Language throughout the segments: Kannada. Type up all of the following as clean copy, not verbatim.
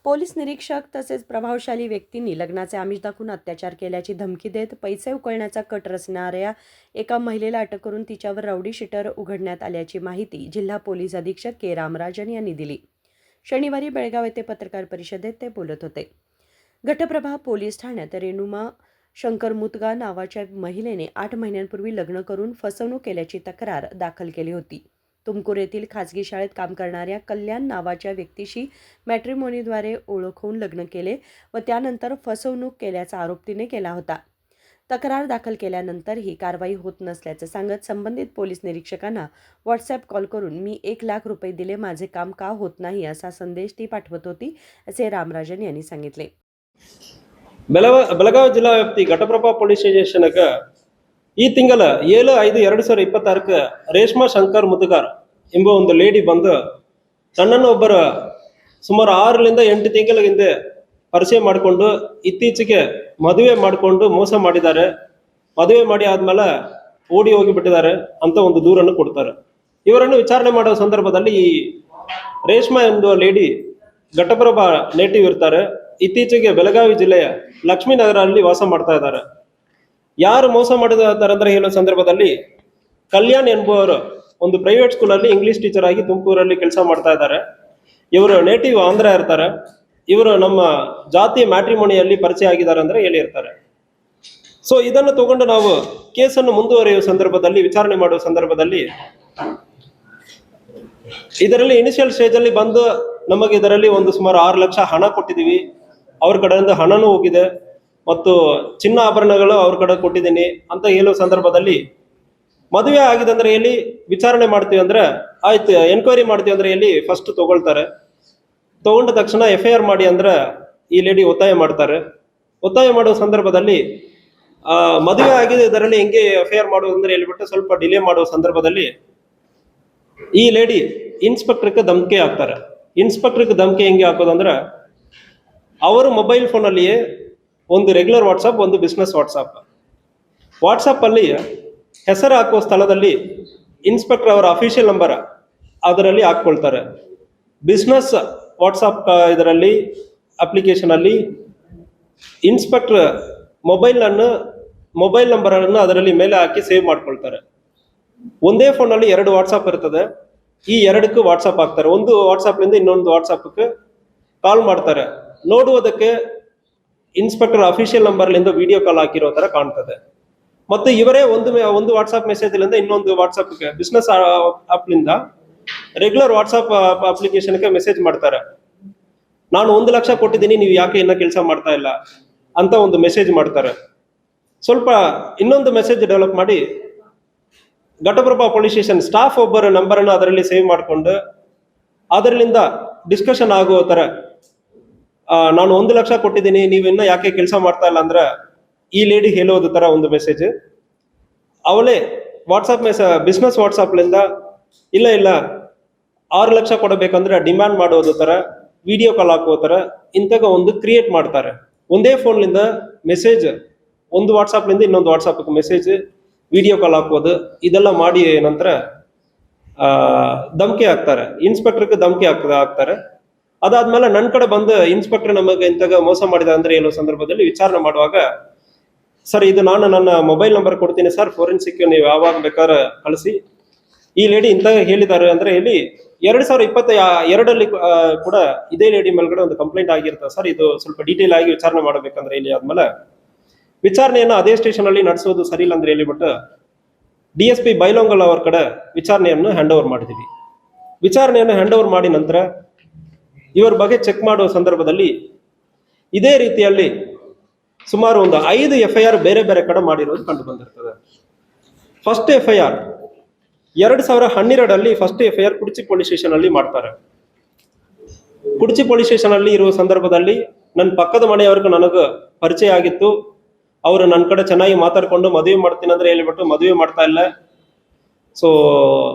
पोलीस निरीक्षक तसेच प्रभावशाली व्यक्तींनी लग्नाचे आमिष दाखवून अत्याचार केल्याची धमकी देत पैसे उकळण्याचा कट रचणाऱ्या एका महिलेला अटक करून तिच्यावर राऊडी शीटर उघडण्यात आल्याची माहिती जिल्हा पोलीस अधीक्षक के रामराजन यांनी दिली. शनिवारी बेळगाव येथे पत्रकार परिषदेत ते बोलत होते. घटप्रभा पोलीस ठाण्यात रेणुमा शंकर मुतगा नावाच्या महिलेने 8 महिन्यांपूर्वी लग्न करून फसवणूक केल्याची तक्रार दाखल केली होती. तुमकुर येथील खासगी शाळेत काम करणाऱ्या कल्याण नावाच्या व्यक्तीशी मॅट्रिमोनीद्वारे ओळख होऊन लग्न केले व त्यानंतर फसवणूक केल्याचा आरोप तिने केला होता. तक्रार दाखल केल्यानंतरही कारवाई होत नसल्याचं सांगत संबंधित पोलीस निरीक्षकांना व्हॉट्सॲप कॉल करून मी 1 लाख रुपये दिले, माझे काम का होत नाही असा संदेश ती पाठवत होती, असे रामराजन यांनी सांगितले. ಬೆಳಗಾವಿ ಜಿಲ್ಲಾ ವ್ಯಾಪ್ತಿ ಘಟಪ್ರಭಾ ಪೊಲೀಸ್ ಸ್ಟೇಷನ್ಗೆ ಈ ತಿಂಗಳ 7/5/2026 ರೇಷ್ಮಾ ಶಂಕರ್ ಮುದುಗಾರ್ ಎಂಬ ಒಂದು ಲೇಡಿ ಬಂದು ತನ್ನನ್ನು ಒಬ್ಬರ ಸುಮಾರು 6ರಿಂದ 8 ತಿಂಗಳ ಹಿಂದೆ ಪರಿಚಯ ಮಾಡಿಕೊಂಡು ಇತ್ತೀಚೆಗೆ ಮದುವೆ ಮಾಡಿಕೊಂಡು ಮೋಸ ಮಾಡಿದ್ದಾರೆ. ಮದುವೆ ಮಾಡಿ ಆದ್ಮೇಲೆ ಓಡಿ ಹೋಗಿಬಿಟ್ಟಿದ್ದಾರೆ ಅಂತ ಒಂದು ದೂರನ್ನು ಕೊಡ್ತಾರೆ. ಇವರನ್ನು ವಿಚಾರಣೆ ಮಾಡೋ ಸಂದರ್ಭದಲ್ಲಿ ಈ ರೇಷ್ಮಾ ಎಂಬ ಲೇಡಿ ಘಟಪ್ರಭಾ ನೇಟಿವ್ ಇರ್ತಾರೆ. ಇತ್ತೀಚೆಗೆ ಬೆಳಗಾವಿ ಜಿಲ್ಲೆಯ ಲಕ್ಷ್ಮೀನಗರ ಅಲ್ಲಿ ವಾಸ ಮಾಡ್ತಾ ಇದ್ದಾರೆ. ಯಾರು ಮೋಸ ಮಾಡಿದ್ದಾರೆ ಅಂದ್ರೆ ಹೇಳೋ ಸಂದರ್ಭದಲ್ಲಿ ಕಲ್ಯಾಣ್ ಎಂಬುವರು ಒಂದು ಪ್ರೈವೇಟ್ ಸ್ಕೂಲಲ್ಲಿ ಇಂಗ್ಲಿಷ್ ಟೀಚರ್ ಆಗಿ ತುಮಕೂರಲ್ಲಿ ಕೆಲಸ ಮಾಡ್ತಾ ಇದ್ದಾರೆ. ಇವರು ನೇಟಿವ್ ಆಂಧ್ರ ಇರ್ತಾರೆ. ಇವರು ನಮ್ಮ ಜಾತಿ ಮ್ಯಾಟ್ರಿಮೋನಿಯಲ್ಲಿ ಪರಿಚಯ ಆಗಿದ್ದಾರೆ ಅಂದ್ರೆ ಹೇಳಿರ್ತಾರೆ. ಸೊ ಇದನ್ನು ತಗೊಂಡು ನಾವು ಕೇಸನ್ನು ಮುಂದುವರಿಯುವ ಸಂದರ್ಭದಲ್ಲಿ ವಿಚಾರಣೆ ಮಾಡುವ ಸಂದರ್ಭದಲ್ಲಿ ಇದರಲ್ಲಿ ಇನಿಷಿಯಲ್ ಸ್ಟೇಜ್ ಅಲ್ಲಿ ಬಂದು ನಮಗೆ ಇದರಲ್ಲಿ ಒಂದು ಸುಮಾರು 6 ಲಕ್ಷ ಹಣ ಕೊಟ್ಟಿದ್ದೀವಿ. ಅವ್ರ ಕಡೆಯಿಂದ ಹಣನೂ ಹೋಗಿದೆ ಮತ್ತು ಚಿನ್ನ ಆಭರಣಗಳು ಅವ್ರ ಕಡೆ ಕೊಟ್ಟಿದ್ದೀನಿ ಅಂತ ಹೇಳುವ ಸಂದರ್ಭದಲ್ಲಿ ಮದುವೆ ಆಗಿದೆ ಅಂದ್ರೆ ಎಲ್ಲಿ ವಿಚಾರಣೆ ಮಾಡ್ತೀವಿ ಅಂದ್ರೆ ಆಯ್ತು, ಎನ್ಕ್ವೈರಿ ಮಾಡ್ತೀವಿ ಅಂದ್ರೆ ಎಲ್ಲಿ ಫಸ್ಟ್ ತಗೊಳ್ತಾರೆ. ತಗೊಂಡ ತಕ್ಷಣ FIR ಮಾಡಿ ಅಂದ್ರೆ ಈ ಲೇಡಿ ಒತ್ತಾಯ ಮಾಡ್ತಾರೆ. ಒತ್ತಾಯ ಮಾಡುವ ಸಂದರ್ಭದಲ್ಲಿ ಮದುವೆ ಆಗಿದೆ ಇದರಲ್ಲಿ ಹೆಂಗೆ FIR ಮಾಡೋದು ಅಂದ್ರೆ ಹೇಳ್ಬಿಟ್ಟು ಸ್ವಲ್ಪ ಡಿಲೇ ಮಾಡುವ ಸಂದರ್ಭದಲ್ಲಿ ಈ ಲೇಡಿ ಇನ್ಸ್ಪೆಕ್ಟರ್ಗೆ ಧಮಕಿ ಹಾಕ್ತಾರೆ. ಇನ್ಸ್ಪೆಕ್ಟರ್ಗೆ ಧಮಕಿ ಹೆಂಗೆ ಹಾಕೋದಂದ್ರೆ ಅವರು ಮೊಬೈಲ್ ಫೋನಲ್ಲಿಯೇ ಒಂದು ರೆಗ್ಯುಲರ್ ವಾಟ್ಸಪ್, ಒಂದು ಬಿಸ್ನೆಸ್ ವಾಟ್ಸಪ್ ಅಲ್ಲಿ ಹೆಸರು ಹಾಕುವ ಸ್ಥಳದಲ್ಲಿ ಇನ್ಸ್ಪೆಕ್ಟರ್ ಅವರ ಅಫಿಷಿಯಲ್ ನಂಬರ್ ಅದರಲ್ಲಿ ಹಾಕ್ಕೊಳ್ತಾರೆ. ಬಿಸ್ನೆಸ್ ವಾಟ್ಸಪ್ ಇದರಲ್ಲಿ ಅಪ್ಲಿಕೇಶನ್ ಅಲ್ಲಿ ಇನ್ಸ್ಪೆಕ್ಟರ್ ಮೊಬೈಲ್ ನಂಬರ್ ಅನ್ನು ಅದರಲ್ಲಿ ಮೇಲೆ ಹಾಕಿ ಸೇವ್ ಮಾಡ್ಕೊಳ್ತಾರೆ. ಒಂದೇ ಫೋನಲ್ಲಿ 2 ವಾಟ್ಸಪ್ ಇರ್ತದೆ. ಈ 2ಕ್ಕೂ ವಾಟ್ಸಪ್ ಹಾಕ್ತಾರೆ. ಒಂದು ವಾಟ್ಸಪ್ನಿಂದ ಇನ್ನೊಂದು ವಾಟ್ಸಪ್ಗೆ ಕಾಲ್ ಮಾಡ್ತಾರೆ. ನೋಡುವುದಕ್ಕೆ ಇನ್ಸ್ಪೆಕ್ಟರ್ ಅಫಿಷಿಯಲ್ ನಂಬರ್ಲಿಂದ ವಿಡಿಯೋ ಕಾಲ್ ಹಾಕಿರೋ ತರ ಕಾಣ್ತದೆ. ಮತ್ತು ಇವರೇ ಒಂದು ವಾಟ್ಸಪ್ ಮೆಸೇಜ್ ಲಿಂದ ಇನ್ನೊಂದು ವಾಟ್ಸಪ್ಗೆ ಬಿಸ್ನೆಸ್ ಆಪ್ಲಿಂದ ರೆಗ್ಯುಲರ್ ವಾಟ್ಸಪ್ ಅಪ್ಲಿಕೇಶನ್ಗೆ ಮೆಸೇಜ್ ಮಾಡ್ತಾರೆ. ನಾನು 1 ಲಕ್ಷ ಕೊಟ್ಟಿದ್ದೀನಿ, ನೀವು ಯಾಕೆ ಇನ್ನ ಕೆಲಸ ಮಾಡ್ತಾ ಇಲ್ಲ ಅಂತ ಒಂದು ಮೆಸೇಜ್ ಮಾಡ್ತಾರೆ. ಸ್ವಲ್ಪ ಇನ್ನೊಂದು ಮೆಸೇಜ್ ಡೆವಲಪ್ ಮಾಡಿ ಘಟಪ್ರಭಾ ಪೊಲೀಸ್ ಸ್ಟೇಷನ್ ಸ್ಟಾಫ್ ಒಬ್ಬರ ನಂಬರನ್ನು ಅದರಲ್ಲಿ ಸೇವ್ ಮಾಡಿಕೊಂಡು ಅದರಿಂದ ಡಿಸ್ಕಷನ್ ಆಗುವ ತರ ನಾನು 1 ಲಕ್ಷ ಕೊಟ್ಟಿದ್ದೀನಿ, ನೀವು ಇನ್ನ ಯಾಕೆ ಕೆಲಸ ಮಾಡ್ತಾ ಇಲ್ಲ ಅಂದ್ರೆ ಈ ಲೇಡಿ ಹೇಳೋದು ತರ ಒಂದು ಮೆಸೇಜ್. ಅವಳೇ ವಾಟ್ಸಪ್ ಬಿಸ್ನೆಸ್ ವಾಟ್ಸಪ್ಲಿಂದ ಇಲ್ಲ 6 ಲಕ್ಷ ಕೊಡಬೇಕಂದ್ರೆ ಡಿಮ್ಯಾಂಡ್ ಮಾಡೋದು ತರ ವಿಡಿಯೋ ಕಾಲ್ ಹಾಕುವ ತರ ಇಂತಾಗ ಒಂದು ಕ್ರಿಯೇಟ್ ಮಾಡ್ತಾರೆ. ಒಂದೇ ಫೋನ್ಲಿಂದ ಮೆಸೇಜ್, ಒಂದು ವಾಟ್ಸಪ್ಲಿಂದ ಇನ್ನೊಂದು ವಾಟ್ಸಪ್ಗೆ ಮೆಸೇಜ್, ವಿಡಿಯೋ ಕಾಲ್ ಹಾಕೋದು, ಇದೆಲ್ಲ ಮಾಡಿ ನಂತರ ಧಮಕಿ ಹಾಕ್ತಾರೆ. ಇನ್ಸ್ಪೆಕ್ಟರ್ಗೆ ಧಮಕಿ ಹಾಕ್ತಾರೆ. ಅದಾದ್ಮೇಲೆ ನನ್ನ ಕಡೆ ಬಂದು ಇನ್ಸ್ಪೆಕ್ಟರ್ ನಮಗೆ ಇಂತಾಗ ಮೋಸ ಮಾಡಿದ ಅಂದ್ರೆ ಹೇಳೋ ಸಂದರ್ಭದಲ್ಲಿ ವಿಚಾರಣೆ ಮಾಡುವಾಗ, ಸರ್ ಇದು ನಾನು ನನ್ನ ಮೊಬೈಲ್ ನಂಬರ್ ಕೊಡ್ತೀನಿ ಸರ್, ಫೋರೆನ್ಸಿಕ್ ನೀವು ಯಾವಾಗ ಬೇಕಾದ್ರೆ ಕಳಿಸಿ, ಈ ಲೇಡಿ ಇಂತಾಗ ಹೇಳಿದ್ದಾರೆ ಅಂದ್ರೆ ಹೇಳಿ 2022 ಕೂಡ ಇದೇ ಲೇಡಿ ಮೇಲ್ಗಡೆ ಒಂದು ಕಂಪ್ಲೇಂಟ್ ಆಗಿರ್ತದೆ. ಸರ್ ಇದು ಸ್ವಲ್ಪ ಡೀಟೇಲ್ ಆಗಿ ವಿಚಾರಣೆ ಮಾಡಬೇಕಂದ್ರೆ ಇಲ್ಲಿ ಆದ್ಮೇಲೆ ವಿಚಾರಣೆಯನ್ನು ಅದೇ ಸ್ಟೇಷನ್ ಅಲ್ಲಿ ನಡೆಸೋದು ಸರಿ ಇಲ್ಲ ಅಂದ್ರೆ ಹೇಳಿಬಿಟ್ಟು DSP ಬೈಲೊಂಗಲ್ ಅವರ ಕಡೆ ವಿಚಾರಣೆಯನ್ನು ಹ್ಯಾಂಡ್ ಓವರ್ ಮಾಡಿದೀವಿ. ವಿಚಾರಣೆಯನ್ನು ಹ್ಯಾಂಡ್ ಓವರ್ ಮಾಡಿ ನಂತರ ಇವರ ಬಗ್ಗೆ ಚೆಕ್ ಮಾಡುವ ಸಂದರ್ಭದಲ್ಲಿ ಇದೇ ರೀತಿಯಲ್ಲಿ ಸುಮಾರು ಒಂದು 5 FIR ಬೇರೆ ಬೇರೆ ಕಡೆ ಮಾಡಿರೋದು ಕಂಡು ಬಂದಿರ್ತದೆ. First FIR 2012 first FIR Kudachi police station ಅಲ್ಲಿ ಮಾಡ್ತಾರೆ. ಕುಡ್ಚಿ ಪೊಲೀಸ್ ಸ್ಟೇಷನ್ ಅಲ್ಲಿ ಇರುವ ಸಂದರ್ಭದಲ್ಲಿ ನನ್ನ ಪಕ್ಕದ ಮನೆಯವರೆಗೂ ನನಗೆ ಪರಿಚಯ ಆಗಿತ್ತು. ಅವರು ನನ್ನ ಕಡೆ ಚೆನ್ನಾಗಿ ಮಾತಾಡ್ಕೊಂಡು ಮದುವೆ ಮಾಡ್ತೀನಿ ಅಂದ್ರೆ ಹೇಳ್ಬಿಟ್ಟು ಮದುವೆ ಮಾಡ್ತಾ ಇಲ್ಲ. ಸೊ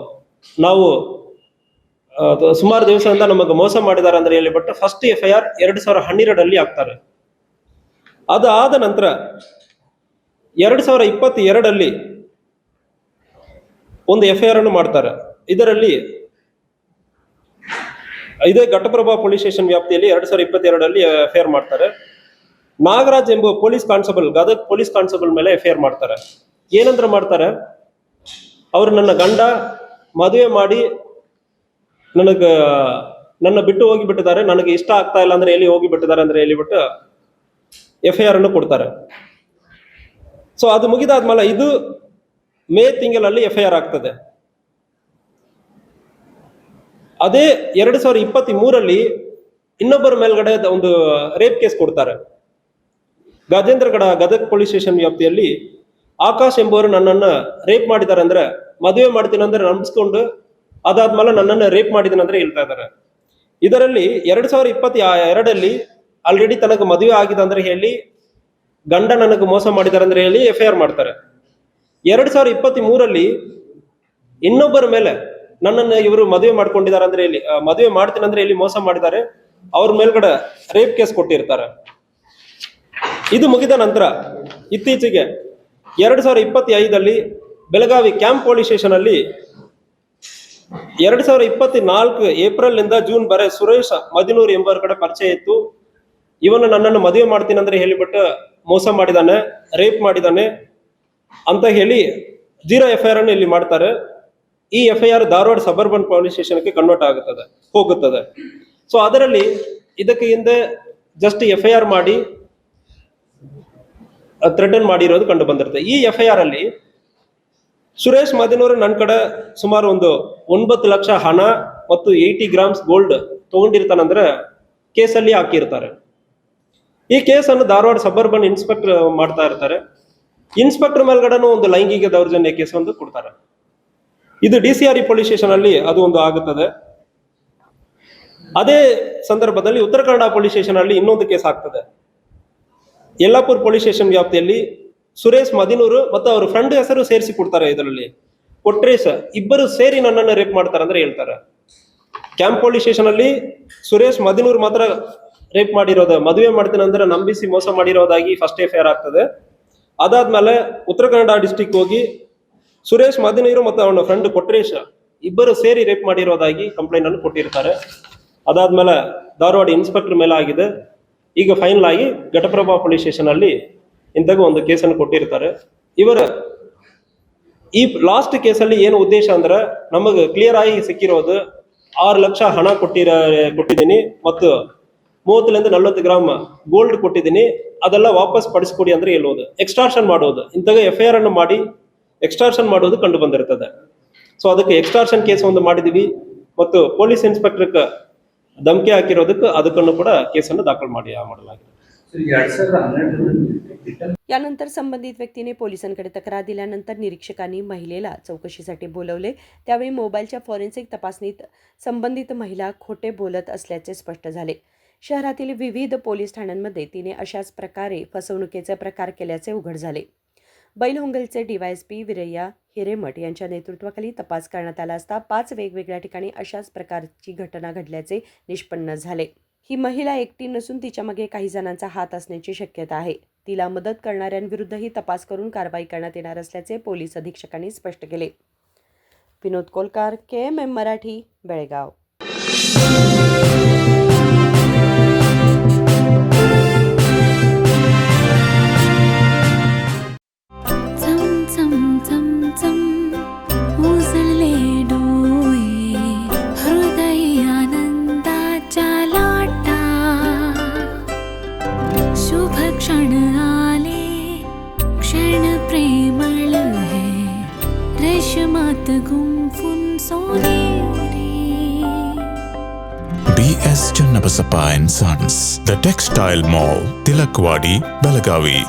ನಾವು ಸುಮಾರು ದಿವಸದಿಂದ ನಮಗೆ ಮೋಸ ಮಾಡಿದ್ದಾರೆ ಅಂದ್ರೆ ಹೇಳಿಬಿಟ್ಟು ಫಸ್ಟ್ FIR 2012 ಆಗ್ತಾರೆ. ಅದಾದ ನಂತರ 2022 ಒಂದು FIR ಅನ್ನು ಮಾಡ್ತಾರೆ. ಇದರಲ್ಲಿ ಇದೇ ಘಟಪ್ರಭಾ ಪೊಲೀಸ್ ಸ್ಟೇಷನ್ ವ್ಯಾಪ್ತಿಯಲ್ಲಿ 2022 ಎಫ್ಐಆರ್ ಮಾಡ್ತಾರೆ. ನಾಗರಾಜ್ ಎಂಬ police constable, Gadag police constable ಮೇಲೆ ಎಫ್ಐಆರ್ ಮಾಡ್ತಾರೆ. ಏನಂದ್ರ ಮಾಡ್ತಾರೆ, ಅವ್ರು ನನ್ನ ಗಂಡ ಮದುವೆ ಮಾಡಿ ನನ್ನ ಬಿಟ್ಟು ಹೋಗಿಬಿಟ್ಟಿದ್ದಾರೆ, ನನಗೆ ಇಷ್ಟ ಆಗ್ತಾ ಇಲ್ಲ ಅಂದ್ರೆ ಎಲ್ಲಿ ಹೋಗಿಬಿಟ್ಟಿದ್ದಾರೆ ಅಂದ್ರೆ ಹೇಳಿಬಿಟ್ಟು ಎಫ್ಐಆರ್ ಅನ್ನು ಕೊಡ್ತಾರೆ. ಸೊ ಅದು ಮುಗಿದಾದ್ಮೇಲೆ ಇದು ಮೇ ತಿಂಗಳಲ್ಲಿ ಎಫ್ಐಆರ್ ಆಗ್ತದೆ. ಅದೇ 2023 ಇನ್ನೊಬ್ಬರ ಮೇಲ್ಗಡೆ ಒಂದು ರೇಪ್ ಕೇಸ್ ಕೊಡ್ತಾರೆ. ಗಜೇಂದ್ರಗಡ ಗದಗ್ ಪೊಲೀಸ್ ಸ್ಟೇಷನ್ ವ್ಯಾಪ್ತಿಯಲ್ಲಿ ಆಕಾಶ್ ಎಂಬುವರು ನನ್ನನ್ನ ರೇಪ್ ಮಾಡಿದ್ದಾರೆ ಅಂದ್ರೆ, ಮದುವೆ ಮಾಡ್ತೀನಿ ಅಂದ್ರೆ ನಂಬಿಸ್ಕೊಂಡು ಅದಾದ್ಮೇಲೆ ನನ್ನನ್ನು ರೇಪ್ ಮಾಡಿದ್ದೀನಿ ಅಂದ್ರೆ ಹೇಳ್ತಾ ಇದ್ದಾರೆ. ಇದರಲ್ಲಿ 2022 ಆಲ್ರೆಡಿ ತನಗೆ ಮದುವೆ ಆಗಿದೆ ಅಂದ್ರೆ ಹೇಳಿ ಗಂಡ ನನಗೆ ಮೋಸ ಮಾಡಿದ್ದಾರೆ ಅಂದ್ರೆ ಹೇಳಿ ಎಫ್ಐಆರ್ ಮಾಡ್ತಾರೆ. 2023 ಇನ್ನೊಬ್ಬರ ಮೇಲೆ ನನ್ನನ್ನು ಇವರು ಮದುವೆ ಮಾಡ್ಕೊಂಡಿದ್ದಾರೆ ಅಂದ್ರೆ ಹೇಳಿ, ಮದುವೆ ಮಾಡ್ತೀನಿ ಅಂದ್ರೆ ಹೇಳಿ ಮೋಸ ಮಾಡಿದ್ದಾರೆ, ಅವ್ರ ಮೇಲ್ಗಡೆ ರೇಪ್ ಕೇಸ್ ಕೊಟ್ಟಿರ್ತಾರೆ. ಇದು ಮುಗಿದ ನಂತರ ಇತ್ತೀಚೆಗೆ 2025 ಬೆಳಗಾವಿ ಕ್ಯಾಂಪ್ ಪೊಲೀಸ್ ಸ್ಟೇಷನ್ ಅಲ್ಲಿ 2024 ಏಪ್ರಿಲ್ ಇಂದ ಜೂನ್ ಬರೆ ಸುರೇಶ್ ಮದಿನೂರ್ ಎಂಬುವರ ಕಡೆ ಪರಿಚಯ ಇತ್ತು. ಇವನು ನನ್ನನ್ನು ಮದುವೆ ಮಾಡ್ತೀನಿ ಅಂದ್ರೆ ಹೇಳಿಬಿಟ್ಟು ಮೋಸ ಮಾಡಿದಾನೆ, ರೇಪ್ ಮಾಡಿದಾನೆ ಅಂತ ಹೇಳಿ 0 ಎಫ್ಐಆರ್ ಅನ್ನು ಇಲ್ಲಿ ಮಾಡ್ತಾರೆ. ಈ ಎಫ್ಐಆರ್ ಧಾರವಾಡ ಸಬರ್ಬನ್ ಪೊಲೀಸ್ ಸ್ಟೇಷನ್ಗೆ ಕನ್ವರ್ಟ್ ಹೋಗುತ್ತದೆ. ಸೊ ಅದರಲ್ಲಿ ಇದಕ್ಕೆ ಹಿಂದೆ ಜಸ್ಟ್ ಎಫ್ಐಆರ್ ಮಾಡಿ ಥ್ರೆಟನ್ ಮಾಡಿರೋದು ಕಂಡು ಬಂದಿರುತ್ತೆ. ಈ ಎಫ್ಐಆರ್ ಅಲ್ಲಿ ಸುರೇಶ್ ಮದಿನೂರು ನನ್ನ ಕಡೆ ಸುಮಾರು ಒಂದು 9 ಲಕ್ಷ ಹಣ ಮತ್ತು 80 ಗ್ರಾಮ್ಸ್ ಗೋಲ್ಡ್ ತಗೊಂಡಿರ್ತಾನಂದ್ರೆ ಕೇಸಲ್ಲಿ ಹಾಕಿರ್ತಾರೆ. ಈ ಕೇಸನ್ನು ಧಾರವಾಡ ಸಬರ್ಬನ್ ಇನ್ಸ್ಪೆಕ್ಟರ್ ಮಾಡ್ತಾ ಇರ್ತಾರೆ. ಇನ್ಸ್ಪೆಕ್ಟರ್ ಮೇಲ್ಗಡೆನೂ ಒಂದು ಲೈಂಗಿಕ ದೌರ್ಜನ್ಯ ಕೇಸ್ ಒಂದು ಕೊಡ್ತಾರೆ. ಇದು DCRE ಪೊಲೀಸ್ ಸ್ಟೇಷನ್ ಅಲ್ಲಿ ಅದು ಒಂದು ಆಗುತ್ತದೆ. ಅದೇ ಸಂದರ್ಭದಲ್ಲಿ ಉತ್ತರ ಕನ್ನಡ ಪೊಲೀಸ್ ಸ್ಟೇಷನ್ ಅಲ್ಲಿ ಇನ್ನೊಂದು ಕೇಸ್ ಆಗ್ತದೆ. ಯಲ್ಲಾಪುರ್ ಪೊಲೀಸ್ ಸ್ಟೇಷನ್ ವ್ಯಾಪ್ತಿಯಲ್ಲಿ ಸುರೇಶ್ ಮದಿನೂರು ಮತ್ತು ಅವ್ರ ಫ್ರೆಂಡ್ ಹೆಸರು ಸೇರಿಸಿ ಕೊಡ್ತಾರೆ. ಇದರಲ್ಲಿ ಕೊಟ್ರೇಶ್ ಇಬ್ಬರು ಸೇರಿ ನನ್ನನ್ನು ರೇಪ್ ಮಾಡ್ತಾರೆ ಅಂದ್ರೆ ಹೇಳ್ತಾರೆ. ಕ್ಯಾಂಪ್ ಪೊಲೀಸ್ ಸ್ಟೇಷನ್ ಅಲ್ಲಿ ಸುರೇಶ್ ಮದಿನೂರು ಮಾತ್ರ ರೇಪ್ ಮಾಡಿರೋದು, ಮದುವೆ ಮಾಡ್ತೀನಿ ಅಂದ್ರೆ ನಂಬಿಸಿ ಮೋಸ ಮಾಡಿರೋದಾಗಿ ಫಸ್ಟ್ ಎಫ್ಐಆರ್ ಆಗ್ತದೆ. ಅದಾದ್ಮೇಲೆ ಉತ್ತರ ಕನ್ನಡ ಡಿಸ್ಟಿಕ್ ಹೋಗಿ ಸುರೇಶ್ ಮದಿನೂರು ಮತ್ತು ಅವನ ಫ್ರೆಂಡ್ ಕೊಟ್ರೇಶ್ ಇಬ್ಬರು ಸೇರಿ ರೇಪ್ ಮಾಡಿರೋದಾಗಿ ಕಂಪ್ಲೇಂಟ್ ಅನ್ನು ಕೊಟ್ಟಿರ್ತಾರೆ. ಅದಾದ್ಮೇಲೆ ಧಾರವಾಡ ಇನ್ಸ್ಪೆಕ್ಟರ್ ಮೇಲೆ ಆಗಿದೆ. ಈಗ ಫೈನಲ್ ಆಗಿ ಘಟಪ್ರಭಾ ಪೊಲೀಸ್ ಸ್ಟೇಷನ್ ಅಲ್ಲಿ ಇಂತಾಗ ಒಂದು ಕೇಸನ್ನು ಕೊಟ್ಟಿರ್ತಾರೆ. ಇವರ ಈ ಲಾಸ್ಟ್ ಕೇಸಲ್ಲಿ ಏನು ಉದ್ದೇಶ ಅಂದ್ರೆ, ನಮಗೆ ಕ್ಲಿಯರ್ ಆಗಿ ಸಿಕ್ಕಿರೋದು 6 ಲಕ್ಷ ಹಣ ಕೊಟ್ಟಿದ್ದೀನಿ ಮತ್ತು 30 ರಿಂದ 40 ಗ್ರಾಮ್ ಗೋಲ್ಡ್ ಕೊಟ್ಟಿದ್ದೀನಿ, ಅದೆಲ್ಲ ವಾಪಸ್ ಪಡಿಸ್ಕೊಡಿ ಅಂದ್ರೆ ಹೇಳೋದು, ಎಕ್ಸ್ಟಾರ್ಷನ್ ಮಾಡೋದು. ಇಂತಾಗ ಎಫ್ಐಆರ್ ಅನ್ನು ಮಾಡಿ ಎಕ್ಸ್ಟಾರ್ಷನ್ ಮಾಡೋದು ಕಂಡು ಬಂದಿರ್ತದೆ. ಸೊ ಅದಕ್ಕೆ ಎಕ್ಸ್ಟಾರ್ಷನ್ ಕೇಸ್ ಒಂದು ಮಾಡಿದೀವಿ ಮತ್ತು ಪೊಲೀಸ್ ಇನ್ಸ್ಪೆಕ್ಟರ್ ಧಮಕಿ ಹಾಕಿರೋದಕ್ಕೆ ಅದಕ್ಕನ್ನು ಕೂಡ ಕೇಸನ್ನು ದಾಖಲು ಮಾಡಲಾಗಿದೆ. यानंतर संबंधित व्यक्तीने पोलिसांकडे तक्रार दिल्यानंतर निरीक्षकांनी महिलेला चौकशीसाठी बोलवले. त्यावेळी मोबाईलच्या फॉरेन्सिक तपासणीत संबंधित महिला खोटे बोलत असल्याचे स्पष्ट झाले. शहरातील विविध पोलीस ठाण्यांमध्ये तिने अशाच प्रकारे फसवणुकीचे प्रकार केल्याचे उघड झाले. बैलहोंगलचे DYSP विरय्या हिरेमठ यांच्या नेतृत्वाखाली तपास करण्यात आला असता 5 वेगवेगळ्या ठिकाणी अशाच प्रकारची घटना घडल्याचे निष्पन्न झाले. ही महिला एकटी नसून तिच्यामागे काही जणांचा हात असण्याची शक्यता आहे. तिला मदत करणाऱ्यांविरुद्धही तपास करून कारवाई करण्यात येणार असल्याचे पोलीस अधीक्षकांनी स्पष्ट केले. Vinod Kolkar, KMM Marathi, Belgaum. BS Channabasappa and Sons, The Textile Mall, Tilakwadi, Belagavi.